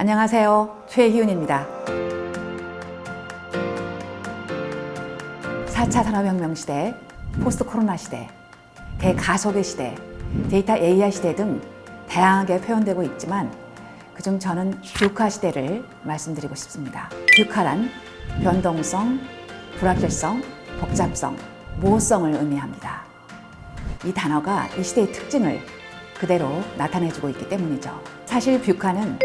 안녕하세요. 최희윤입니다. 4차 산업혁명 시대, 포스트 코로나 시대, 대가속의 시대, 데이터 AI 시대 등 다양하게 표현되고 있지만 그중 저는 뷰카 시대를 말씀드리고 싶습니다. 뷰카란 변동성, 불확실성, 복잡성, 모호성을 의미합니다. 이 단어가 이 시대의 특징을 그대로 나타내주고 있기 때문이죠. 사실 뷰카는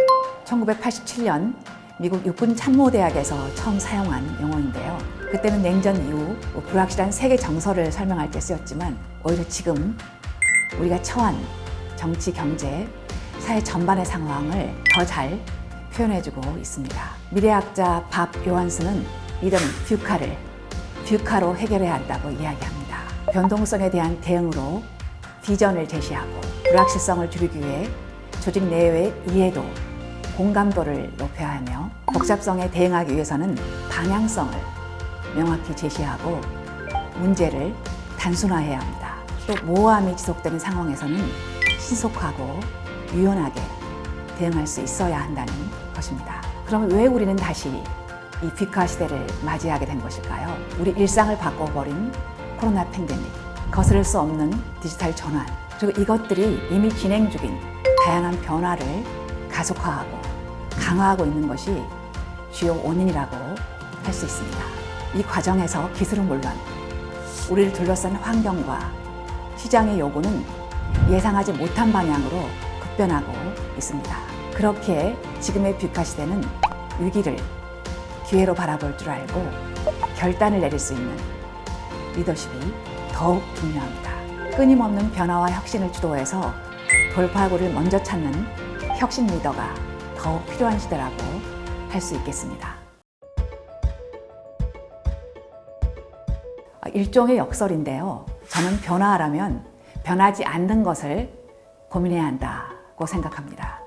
1987년 미국 육군참모대학에서 처음 사용한 용어인데요. 그때는 냉전 이후 불확실한 세계 정서를 설명할 때 쓰였지만 오히려 지금 우리가 처한 정치, 경제, 사회 전반의 상황을 더 잘 표현해주고 있습니다. 미래학자 밥 요한스는 이런 뷰카를 뷰카로 해결해야 한다고 이야기합니다. 변동성에 대한 대응으로 비전을 제시하고 불확실성을 줄이기 위해 조직 내외의 이해도, 공감도를 높여야 하며 복잡성에 대응하기 위해서는 방향성을 명확히 제시하고 문제를 단순화해야 합니다. 또 모호함이 지속되는 상황에서는 신속하고 유연하게 대응할 수 있어야 한다는 것입니다. 그럼 왜 우리는 다시 이 뷰카 시대를 맞이하게 된 것일까요? 우리 일상을 바꿔버린 코로나 팬데믹, 거스를 수 없는 디지털 전환, 그리고 이것들이 이미 진행 중인 다양한 변화를 가속화하고 강화하고 있는 것이 주요 원인이라고 할 수 있습니다. 이 과정에서 기술은 물론 우리를 둘러싼 환경과 시장의 요구는 예상하지 못한 방향으로 급변하고 있습니다. 그렇게 지금의 뷰카 시대는 위기를 기회로 바라볼 줄 알고 결단을 내릴 수 있는 리더십이 더욱 중요합니다. 끊임없는 변화와 혁신을 주도해서 돌파구를 먼저 찾는 혁신 리더가 더욱 필요한 시대라고 할 수 있겠습니다. 일종의 역설인데요. 저는 변화하려면 변하지 않는 것을 고민해야 한다고 생각합니다.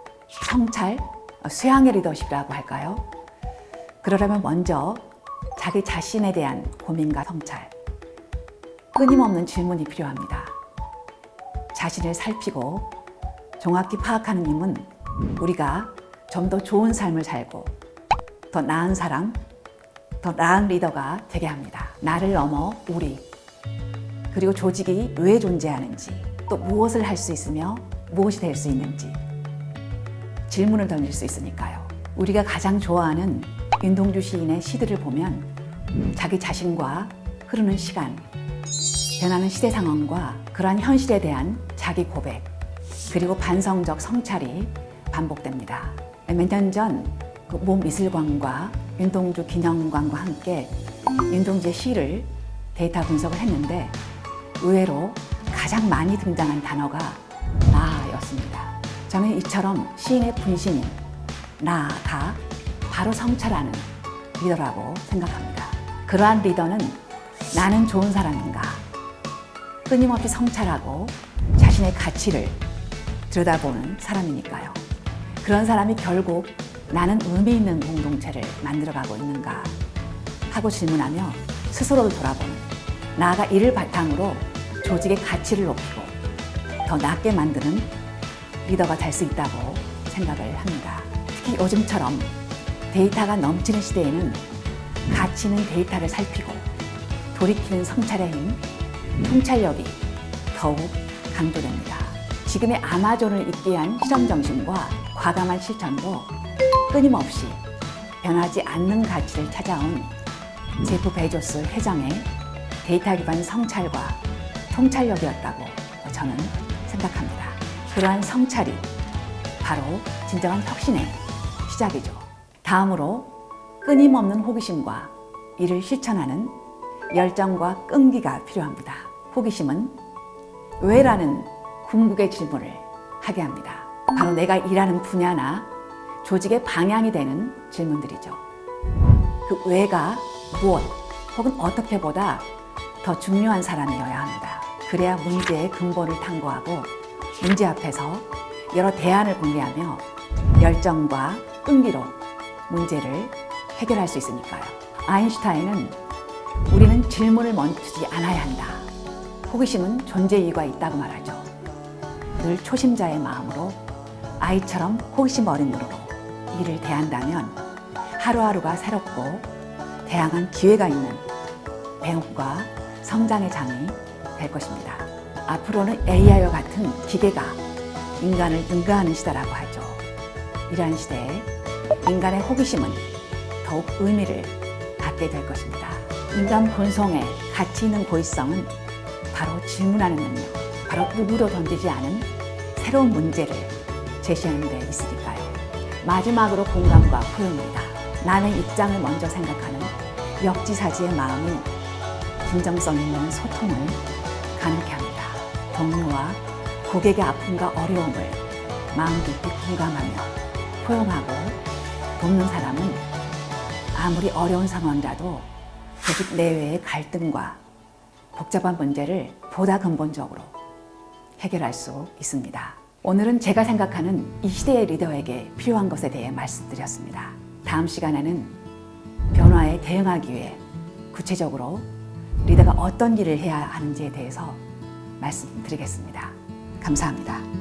성찰, 쇠항의 리더십이라고 할까요? 그러려면 먼저 자기 자신에 대한 고민과 성찰, 끊임없는 질문이 필요합니다. 자신을 살피고 정확히 파악하는 힘은 우리가 좀 더 좋은 삶을 살고 더 나은 사람, 더 나은 리더가 되게 합니다. 나를 넘어 우리, 그리고 조직이 왜 존재하는지, 또 무엇을 할 수 있으며 무엇이 될 수 있는지 질문을 던질 수 있으니까요. 우리가 가장 좋아하는 윤동주 시인의 시들을 보면 자기 자신과 흐르는 시간, 변하는 시대 상황과 그러한 현실에 대한 자기 고백, 그리고 반성적 성찰이 반복됩니다. 몇 년 전 모 미술관과 윤동주 기념관과 함께 윤동주의 시를 데이터 분석을 했는데 의외로 가장 많이 등장한 단어가 나였습니다. 저는 이처럼 시인의 분신인 나가 바로 성찰하는 리더라고 생각합니다. 그러한 리더는 나는 좋은 사람인가? 끊임없이 성찰하고 자신의 가치를 들여다보는 사람이니까요. 그런 사람이 결국 나는 의미 있는 공동체를 만들어가고 있는가 하고 질문하며 스스로를 돌아보는, 나아가 이를 바탕으로 조직의 가치를 높이고 더 낫게 만드는 리더가 될 수 있다고 생각을 합니다. 특히 요즘처럼 데이터가 넘치는 시대에는 가치 있는 데이터를 살피고 돌이키는 성찰의 힘, 통찰력이 더욱 강조됩니다. 지금의 아마존을 잇게 한 실험 정신과 과감한 실천도 끊임없이 변하지 않는 가치를 찾아온 제프 베조스 회장의 데이터 기반 성찰과 통찰력이었다고 저는 생각합니다. 그러한 성찰이 바로 진정한 혁신의 시작이죠. 다음으로 끊임없는 호기심과 이를 실천하는 열정과 끈기가 필요합니다. 호기심은 왜라는 궁극의 질문을 하게 합니다. 바로 내가 일하는 분야나 조직의 방향이 되는 질문들이죠. 그 왜가 무엇 혹은 어떻게보다 더 중요한 사람이어야 합니다. 그래야 문제의 근본을 탐구하고 문제 앞에서 여러 대안을 공개하며 열정과 끈기로 문제를 해결할 수 있으니까요. 아인슈타인은 우리는 질문을 멈추지 않아야 한다. 호기심은 존재 이유가 있다고 말하죠. 늘 초심자의 마음으로 아이처럼 호기심 어린 눈으로 일을 대한다면 하루하루가 새롭고 다양한 기회가 있는 배움과 성장의 장이 될 것입니다. 앞으로는 AI와 같은 기계가 인간을 능가하는 시대라고 하죠. 이러한 시대에 인간의 호기심은 더욱 의미를 갖게 될 것입니다. 인간 본성의 가치 있는 고의성은 바로 질문하는 능력, 바로 누구도 던지지 않은 새로운 문제를 제시하는 데 있으니까요. 마지막으로 공감과 포용입니다. 남의 입장을 먼저 생각하는 역지사지의 마음이 진정성 있는 소통을 가능케 합니다. 동료와 고객의 아픔과 어려움을 마음 깊이 공감하며 포용하고 돕는 사람은 아무리 어려운 상황이라도 조직 내외의 갈등과 복잡한 문제를 보다 근본적으로 해결할 수 있습니다. 오늘은 제가 생각하는 이 시대의 리더에게 필요한 것에 대해 말씀드렸습니다. 다음 시간에는 변화에 대응하기 위해 구체적으로 리더가 어떤 일을 해야 하는지에 대해서 말씀드리겠습니다. 감사합니다.